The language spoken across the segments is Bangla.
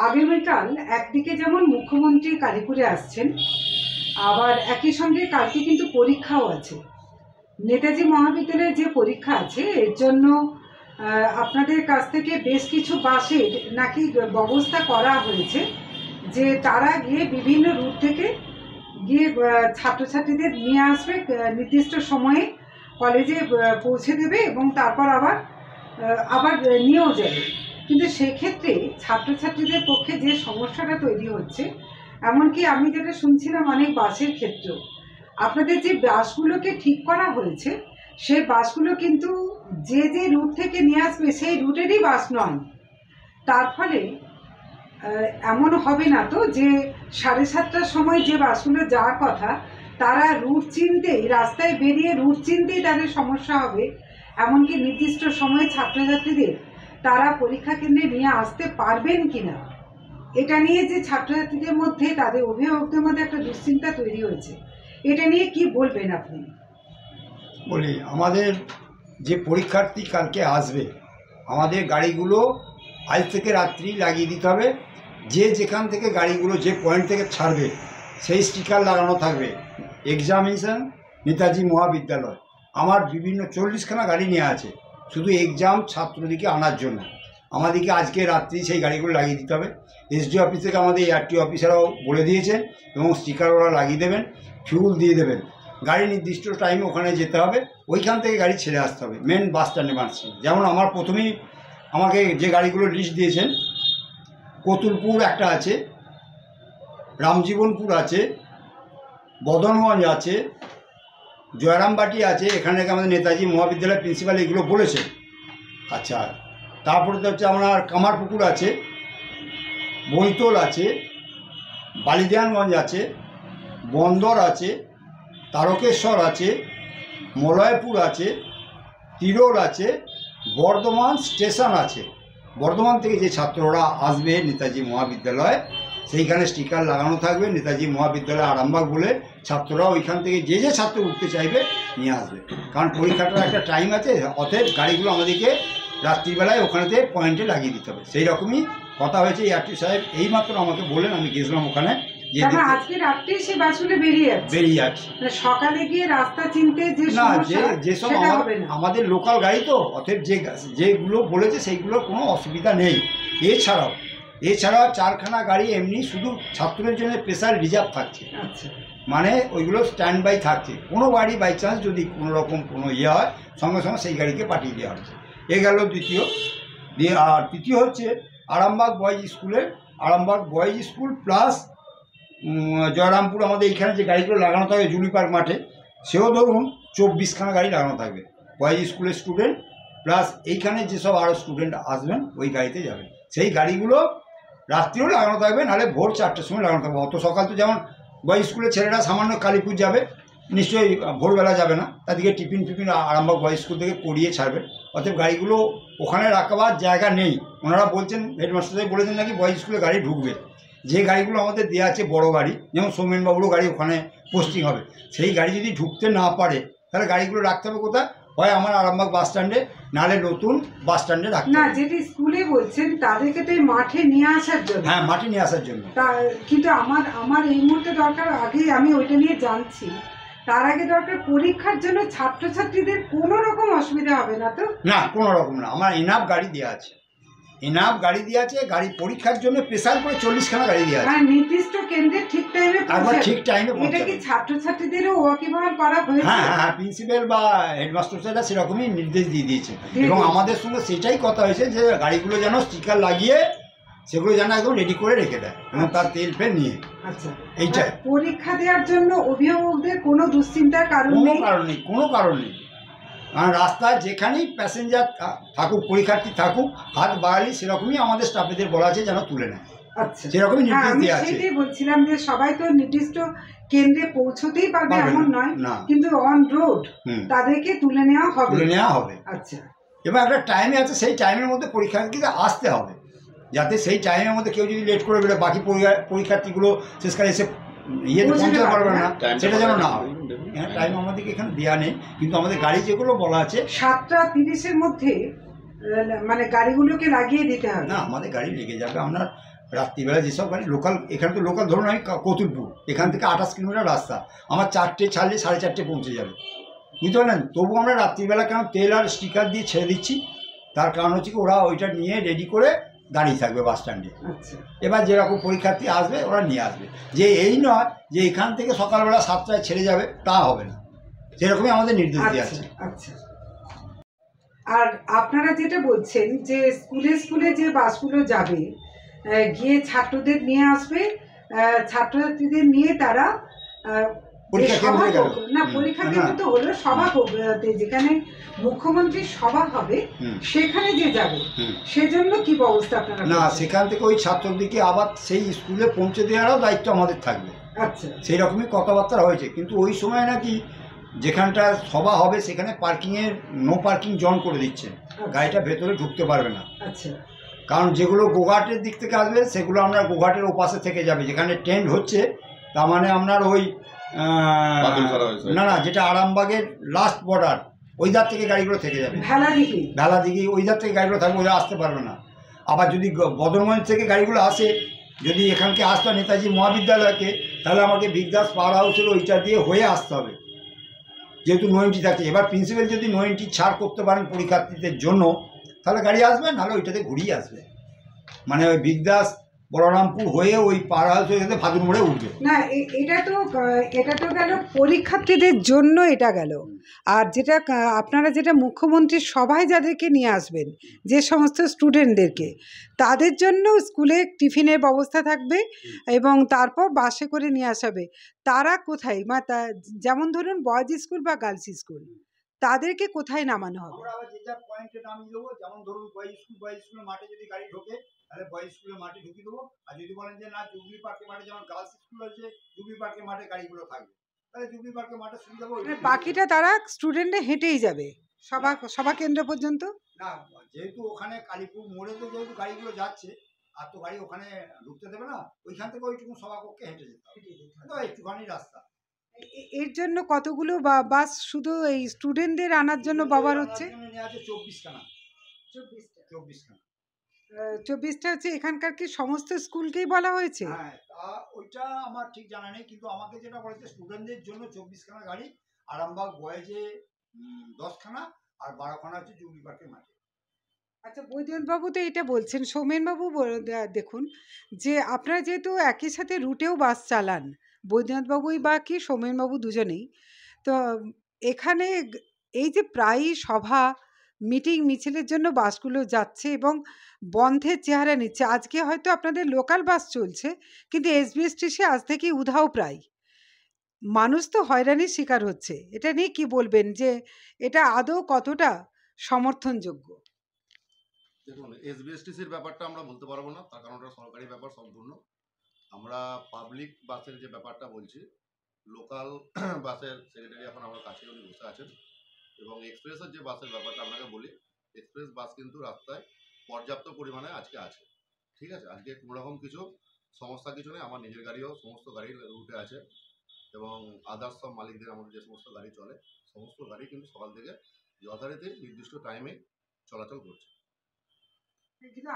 আগামীকাল একদিকে যেমন মুখ্যমন্ত্রী কালীপুরে আসছেন, আবার একই সঙ্গে কালকে কিন্তু পরীক্ষাও আছে। নেতাজি মহাবিদ্যালয়ে যে পরীক্ষা আছে এর জন্য আপনাদের কাছ থেকে বেশ কিছু বাসের নাকি ব্যবস্থা করা হয়েছে, যে তারা গিয়ে বিভিন্ন রুট থেকে গিয়ে ছাত্রছাত্রীদের নিয়ে আসবে, নির্দিষ্ট সময়ে কলেজে পৌঁছে দেবে এবং তারপর আবার নিয়েও যাবে। কিন্তু সেক্ষেত্রে ছাত্রছাত্রীদের পক্ষে যে সমস্যাটা তৈরি হচ্ছে, এমনকি আমি যেটা শুনছিলাম অনেক বাসের ক্ষেত্রেও, আপনাদের যে বাসগুলোকে ঠিক করা হয়েছে সেই বাসগুলো কিন্তু যে যে রুট থেকে নিয়ে আসবে সেই রুটেরই বাস নয়। তার ফলে এমন হবে না তো যে 7:30টার সময় যে বাসগুলো যাওয়ার কথা তারা রুট চিনতেই, রাস্তায় বেরিয়ে রুট চিনতেই তাদের সমস্যা হবে। এমনকি নির্দিষ্ট সময়ে ছাত্রছাত্রীদের তারা পরীক্ষা কেন্দ্রে নিয়ে আসতে পারবেন কিনা, এটা নিয়ে যে ছাত্রছাত্রীদের মধ্যে, তাদের অভিভাবকদের মধ্যে একটা দুশ্চিন্তা তৈরি হয়েছে। এটা নিয়ে কি বলবেন আপনি? বলি, আমাদের যে পরীক্ষার্থী কালকে আসবে, আমাদের গাড়িগুলো আজ থেকে রাত্রি লাগিয়ে দিতে হবে। যে যেখান থেকে গাড়িগুলো যে পয়েন্ট থেকে ছাড়বে সেই স্টিকার লাগানো থাকবে, এক্সামিনেশন নেতাজি মহাবিদ্যালয়। আমার বিভিন্ন 40খানা গাড়ি নিয়ে আছে শুধু এক্সাম ছাত্রদিকে আনার জন্য। আমাদেরকে আজকে রাত্রি সেই গাড়িগুলো লাগিয়ে দিতে হবে। এসডি অফিস থেকে আমাদের এআরটি অফিসাররাও বলে দিয়েছেন এবং স্টিকার ওরা লাগিয়ে দেবেন, ফিউল দিয়ে দেবেন। গাড়ি নির্দিষ্ট টাইমে ওখানে যেতে হবে, ওইখান থেকে গাড়ি ছেড়ে আসতে হবে মেন বাস স্ট্যান্ডে মারছি। যেমন আমার প্রথমেই আমাকে যে গাড়িগুলো লিস্ট দিয়েছেন, কতুলপুর একটা আছে, রামজীবনপুর আছে, বদনগঞ্জ আছে, জয়রামবাটি আছে। এখানে থেকে আমাদের নেতাজি মহাবিদ্যালয়ের প্রিন্সিপাল এগুলো বলেছে। আচ্ছা, তারপরে তো হচ্ছে আপনার কামারপুকুর আছে, বৈতল আছে, বালিদানগঞ্জ আছে, বন্দর আছে, তারকেশ্বর আছে, মলয়পুর আছে, তিরোল আছে, বর্ধমান স্টেশন আছে। বর্ধমান থেকে যে ছাত্ররা আসবে নেতাজি মহাবিদ্যালয়, সেইখানে স্টিকার লাগানো থাকবে নেতাজি মহাবিদ্যালয় আরামবাগ বলে। ছাত্ররা ওইখান থেকে যে যে ছাত্র উঠতে চাইবে নিয়ে আসবে, কারণ পরীক্ষাটার একটা টাইম আছে। অতএব গাড়িগুলো আমাদেরকে রাত্রিবেলায় ওখানেতে পয়েন্টে লাগিয়ে দিতে হবে। সেই রকমই কথা হয়েছে। এআরটি সাহেব এইমাত্র আমাকে বললেন, আমি গেছিলাম ওখানে। আজকে রাত্রে সে বাসগুলো বেরিয়ে যাচ্ছে, সকালে গিয়ে রাস্তা চিনতে যে যেসব আমাদের লোকাল গাড়ি, তো অতএব যেগুলো বলেছে সেইগুলোর কোনো অসুবিধা নেই। এছাড়াও 4খানা গাড়ি এমনি শুধু ছাত্রদের জন্য স্পেশাল রিজার্ভ থাকছে। মানে ওইগুলো স্ট্যান্ড বাই থাকছে। কোনো গাড়ি বাই চান্স যদি কোনো রকম কোনো ইয়ে হয়, সঙ্গে সঙ্গে সেই গাড়িকে পাঠিয়ে দেওয়া হচ্ছে। এ গেল দ্বিতীয়। আর তৃতীয় হচ্ছে আরামবাগ বয়েজ স্কুলের, Arambagh boys school plus Jayrampur. আমাদের এইখানে যে গাড়িগুলো লাগানো থাকবে জুলি পার্ক মাঠে, সেও ধরুন 24খানা গাড়ি লাগানো থাকবে। বয়েজ স্কুলের স্টুডেন্ট প্লাস এইখানে যেসব আরও স্টুডেন্ট আসবেন ওই গাড়িতে যাবেন। সেই গাড়িগুলো রাত্রিও লাগানো থাকবে, নাহলে ভোর 4টার সময় লাগানো থাকবে। অত সকাল তো যেমন বয়েজ স্কুলের ছেলেরা সামান্য কালীপুর যাবে, নিশ্চয়ই ভোরবেলা যাবে না, তাদেরকে টিফিন আরামবাগ বয়েজ স্কুল থেকে করিয়ে ছাড়বেন। অতএব গাড়িগুলো ওখানে রাখবার জায়গা নেই। ওনারা বলছেন, হেডমাস্টার সাহেব বলেছেন নাকি বয়েজ স্কুলে গাড়ি ঢুকবে। যে গাড়িগুলো আমাদের দেওয়া আছে বড় গাড়ি, যেমন সৌমেনবাবুরও গাড়ি ওখানে পোস্টিং হবে, সেই গাড়ি যদি ঢুকতে না পারে তাহলে গাড়িগুলো রাখতে হবে কোথায়? হয় আমার আরামবাগ বাস স্ট্যান্ডে, নাহলে নতুন বাস স্ট্যান্ডে রাখতে হবে। না, যেটি স্কুলে বলছেন তাদেরকে তো মাঠে নিয়ে আসার জন্য। হ্যাঁ, মাঠে নিয়ে আসার জন্য। কিন্তু আমার এই মুহূর্তে দরকার, আগে আমি ওইটা নিয়ে জানছি, তার আগে দরকার পরীক্ষার জন্য ছাত্রছাত্রীদের কোনো রকম অসুবিধা হবে না তো? না, কোনো রকম না। আমার এনাফ গাড়ি দেওয়া আছে, এনাফ গাড়ি দিয়ে আছে। গাড়ি পরীক্ষার জন্য স্পেশাল করে 40খানা গাড়ি দিয়ে আছে। নির্দিষ্ট কেন্দ্রে ঠিক টাইমে একবার ঠিক টাইমে। এটা কি ছাত্রছাত্রীদেরও ওয়াকিবহাল করা হয়েছে? হ্যাঁ, প্রিন্সিপাল বা হেডমাস্টার স্যাররা সেরকমই নির্দেশ দিয়ে দিয়েছে এবং আমাদের সঙ্গে সেটাই কথা হয়েছে যে গাড়িগুলো যেন স্টিকার লাগিয়ে সেগুলো যেন একদম রেডি করে রেখে দেয় এবং তার তেল ফেল নিয়ে। আচ্ছা, এইটাই। পরীক্ষা দেওয়ার জন্য অভিভাবকদের কোনো দুশ্চিন্তার কারণ নেই? কোনো কারণ নেই। কারণ রাস্তায় যেখানেই প্যাসেঞ্জার থাকুক, পরীক্ষার্থী থাকুক, হাত বাড়ালি সেরকমই আমাদের স্টাফেদের বলা আছে যেন তুলে নেয়। আচ্ছা, সেরকমই নির্দেশ দেওয়া আছে। সেটাই বলছিলাম যে সবাই তো নির্দিষ্ট কেন্দ্রে পৌঁছতেই পারবে এমন নয়, কিন্তু অন রোড তাদেরকে তুলে নেওয়া হবে। আচ্ছা, এবং একটা টাইমে আছে, সেই টাইমের মধ্যে পরীক্ষার্থীকে আসতে হবে, যাতে সেই টাইমের মধ্যে কেউ যদি লেট করে বেরো বাকি পরীক্ষার্থীগুলো শেষকালে এসে ইয়েতে পৌঁছতে পারবে না, সেটা যেন না হয়। টাইম আমাদেরকে এখানে দেওয়া নেই, কিন্তু আমাদের গাড়ি যেগুলো বলা আছে 7:30-এর মধ্যে মানে গাড়িগুলোকে লাগিয়ে দিতে হবে। না, আমাদের গাড়ি লেগে যাবে। আমরা রাত্রিবেলা যেসব গাড়ি লোকাল, এখানে তো লোকাল ধরুন আমি কতুলপুর, এখান থেকে 28 কিলোমিটার রাস্তা, আমার 4টে ছাড়লে 4:30 পৌঁছে যাবে, বুঝতে পারলেন? তবু আমরা রাত্রিবেলা কেন তেল আর স্টিকার দিয়ে ছেড়ে দিচ্ছি, তার কারণ হচ্ছে কি ওরা ওইটা নিয়ে রেডি করে দাঁড়িয়ে থাকবে বাস স্ট্যান্ডে। এবার যেরকম পরীক্ষার্থী আসবে ওরা নিয়ে আসবে, যে এই নয় যে এখান থেকে সকালবেলা 7টায় ছেড়ে যাবে, তা হবে না, সেরকমই আমাদের নির্দেশ দেওয়া আছে। আচ্ছা, আর আপনারা যেটা বলছেন যে স্কুলে স্কুলে যে বাসগুলো যাবে, গিয়ে ছাত্রদের নিয়ে আসবে, ছাত্রছাত্রীদের নিয়ে তারা পরীক্ষা কেন্দ্রে গেল না, পরীক্ষা কেন্দ্র তো হলো সভা, যেখানে মুখ্যমন্ত্রীর সভা হবে সেখানে যে যাবে, সেজন্য কি ব্যবস্থা আপনারা? না, সেখান থেকে ওই ছাত্রদেরকে আবার সেই স্কুলে পৌঁছে দেওয়ারও দায়িত্ব আমাদের থাকবে। আচ্ছা, সেই রকমই কথাবার্তা হয়েছে, কিন্তু ওই সময় নাকি যেখানটা সভা হবে সেখানে পার্কিংয়ের নো পার্কিং জোন করে দিচ্ছে, গাড়িটা ভেতরে ঢুকতে পারবে না। আচ্ছা, কারণ যেগুলো গোঘাটের দিক থেকে আসবে সেগুলো আমরা গোঘাটের ওপাশে থেকে যাবে, যেখানে ট্রেন্ড হচ্ছে, তার মানে আপনার ওই না না, যেটা আরামবাগের লাস্ট বর্ডার, ওই ধার থেকে গাড়িগুলো থেকে যাবে, ভেলা দিঘি ওই ধার থেকে গাড়িগুলো থাকবে, ওরা আসতে পারবে না। আবার যদি বদরগঞ্জ থেকে গাড়িগুলো আসে, যদি এখানকে আসতে হয় নেতাজি মহাবিদ্যালয়কে, তাহলে আমাকে বিগদাস পাওয়ার হাউসের ওইটা দিয়ে হয়ে আসতে হবে, যেহেতু নো এন্ট্রি থাকে। এবার প্রিন্সিপাল যদি নো এন্ট্রি ছাড় করতে পারেন পরীক্ষার্থীদের জন্য, তাহলে গাড়ি আসবে, নাহলে ওইটাতে ঘুরিয়ে আসবে, মানে ওই বিগদাস বলরামপুর হয়ে ওই পাড়া হাউসে ভাদুর মোড়ে উঠবে না। এটা তো গেল পরীক্ষার্থীদের জন্য, এটা গেল। আর যেটা আপনারা যেটা মুখ্যমন্ত্রীর সভায় যাদেরকে নিয়ে আসবেন, যে সমস্ত স্টুডেন্টদেরকে, তাদের জন্য স্কুলে টিফিনের ব্যবস্থা থাকবে এবং তারপর বাসে করে নিয়ে আসাবে। তারা কোথায়, যেমন ধরুন বয়েজ স্কুল বা গার্লস স্কুল, তাদেরকে কোথায় নামানো হবে? আমরা আবার যেটা পয়েন্টে নামিয়ে দেবো, যেমন ধরুন বয়েজ স্কুলের মাঠে যদি গাড়ি ঢোকে, তাহলে বয়েজ স্কুলের মাঠে ঢুকিয়ে দেবো। আর যদি বলেন যে না, জুবলি পার্কের মাঠে, যেমন গার্লস স্কুল আছে, জুবলি পার্কের মাঠে গাড়িগুলো থাকবে, তাহলে জুবলি পার্কের মাঠে সুবিধা হবে। বাকিটা তারা স্টুডেন্টরা হেঁটেই যাবে সভা কেন্দ্র পর্যন্ত? না, যেহেতু ওখানে কালীপুর মোড়ে তো যেহেতু গাড়িগুলো যাচ্ছে, আর তো গাড়ি ওখানে ঢুকতে দেবে না, ওইখান থেকে ওইটুকু সভাকক্ষে হেঁটে যেতে হবে, একটুখানি রাস্তা। এর জন্য কতগুলো বাস শুধু এই স্টুডেন্টদের আনার জন্য ব্যবহার হচ্ছে? 24খানা। 24টা হচ্ছে এখানকার কি সমস্ত স্কুলকেই বলা হয়েছে? হ্যাঁ, ওইটা আমার ঠিক জানা নেই, কিন্তু আমাকে যেটা বলেছে স্টুডেন্টদের জন্য 24খানা গাড়ি, আরামবাগ বয়েজে 10খানা, আর 12খানা হচ্ছে জুবলি পার্কের মাঠে। আচ্ছা, বৈদ্যনাথবাবু তো এটা বলছেন, সৌমেনবাবু দেখুন, যে আপনারা যেহেতু একই সাথে রুটেও বাস চালান, বৈদ্যনাথবাবুই বা কি সৌমেনবাবু দুজনেই, তো এখানে এই যে প্রায়ই সভা মিটিং মিছিলের জন্য বাসগুলো যাচ্ছে এবং বন্ধের চেহারা নিচ্ছে, আজকে হয়তো আপনাদের লোকাল বাস চলছে, কিন্তু এসবিএসটিসি আজ থেকেই উধাও প্রায়, মানুষ তো হয়রানির শিকার হচ্ছে। এটা নিয়ে কি বলবেন, যে এটা আদৌ কতটা সমর্থনযোগ্য? দেখুন, এসবিএসটিসির ব্যাপারটা আমরা বলতে পারবো না, তার কারণ ওটা সরকারি ব্যাপার সম্পূর্ণ। আমরা পাবলিক বাসের যে ব্যাপারটা বলছি, লোকাল বাসের সেক্রেটারি এখন আমার কাছে উনি বসে আছেন, এবং এক্সপ্রেসের যে বাসের ব্যাপারটা আপনাকে বলি, এক্সপ্রেস বাস কিন্তু রাস্তায় পর্যাপ্ত পরিমাণে আজকে আছে, ঠিক আছে? আজকে কোনোরকম কিছু সমস্যা কিছু নেই, আমার নিজের গাড়িও সমস্ত গাড়ি রুটে আছে, এবং আদার্স সব মালিকদের আমাদের যে সমস্ত গাড়ি চলে, সমস্ত গাড়ি কিন্তু সকাল থেকে যথারীতি নির্দিষ্ট টাইমে চলাচল করছে। কিন্তু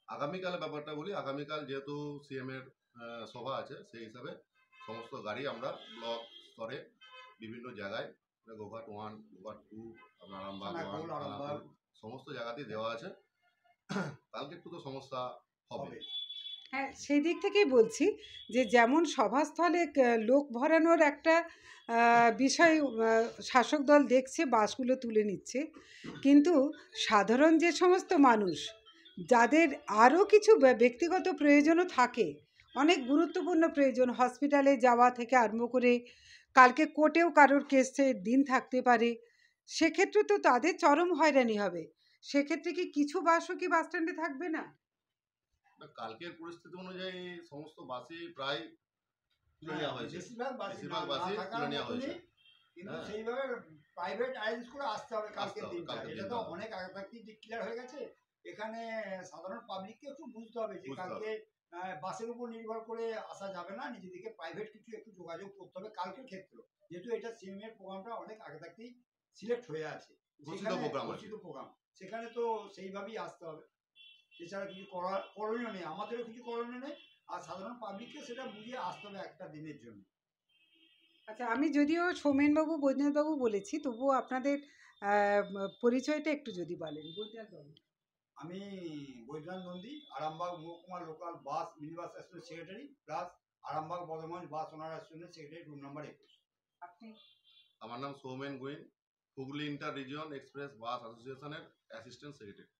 আগামীকালের ব্যাপারটা বলি, আগামীকাল যেহেতু সিএম এর সভা আছে, সেই হিসাবে সমস্ত গাড়ি আমরা ব্লক স্তরে বিভিন্ন জায়গায়, গোঘাট 1, গোঘাট 2, আপনার আরামবাগ 1, সমস্ত জায়গাতেই দেওয়া আছে। কালকে একটু তো সমস্যা হবে। হ্যাঁ, সেই দিক থেকেই বলছি, যে যেমন সভাস্থলে লোক ভরানোর একটা বিষয় শাসক দল দেখছে, বাসগুলো তুলে নিচ্ছে, কিন্তু সাধারণ যে সমস্ত মানুষ, যাদের আরও কিছু ব্যক্তিগত প্রয়োজনও থাকে, অনেক গুরুত্বপূর্ণ প্রয়োজন, হসপিটালে যাওয়া থেকে আরম্ভ করে কালকে কোর্টেও কারোর কেসের দিন থাকতে পারে, সেক্ষেত্রে তো তাদের চরম হয়রানি হবে। সেক্ষেত্রে কি কিছু বাসও কি বাস স্ট্যান্ডে থাকবে না? কালকের পরিস্থিতি অনুযায়ী সমস্ত বাসই প্রায় তুলে নেওয়া হয়েছে, বেশিরভাগ বাসই তুলে নেওয়া হয়েছে, কিন্তু সেইভাবে প্রাইভেট অ্যারেঞ্জ করে আসতে হবে কালকের দিনটা। এটা তো অনেক আগে থেকেই ডিক্লেয়ার হয়ে গেছে। এখানে সাধারণ পাবলিককে একটু বুঝতে হবে যে কালকে বাসের উপর নির্ভর করে আসা যাবে না, নিজেদেরকে প্রাইভেট কিছু একটু যোগাযোগ করতে হবে কালকের ক্ষেত্রে, যেহেতু এটা সিএম এর প্রোগ্রামটা অনেক আগে থেকেই সিলেক্ট হয়ে আছে, ঘোষিত প্রোগ্রাম, সেখানে তো সেইভাবেই আসতে হবে। এছাড়া কিছু করণীয় নেই, আমাদেরও কিছু করণীয় নেই। আর সাধারণ পাবলিককে সেটা বুঝিয়ে আসতে হবে একটা দিনের জন্য। আচ্ছা, আমি যদিও সৌমেনবাবু বৈদ্যনাথবাবু বলেছি, তবুও আপনাদের পরিচয়টা একটু যদি বলেন। বৈদ্যনাথবাবু। আমি বৈদ্যনাথ নন্দী, আরামবাগ মহকুমা local bus mini bus association secretary, plus Arambagh Bardhaman bus owner association secretary, room number 21। আপনি? আমার নাম Soumen Goyen, Hooghly inter region express bus অ্যাসোসিয়েশনের অ্যাসিস্ট্যান্ট সেক্রেটারি।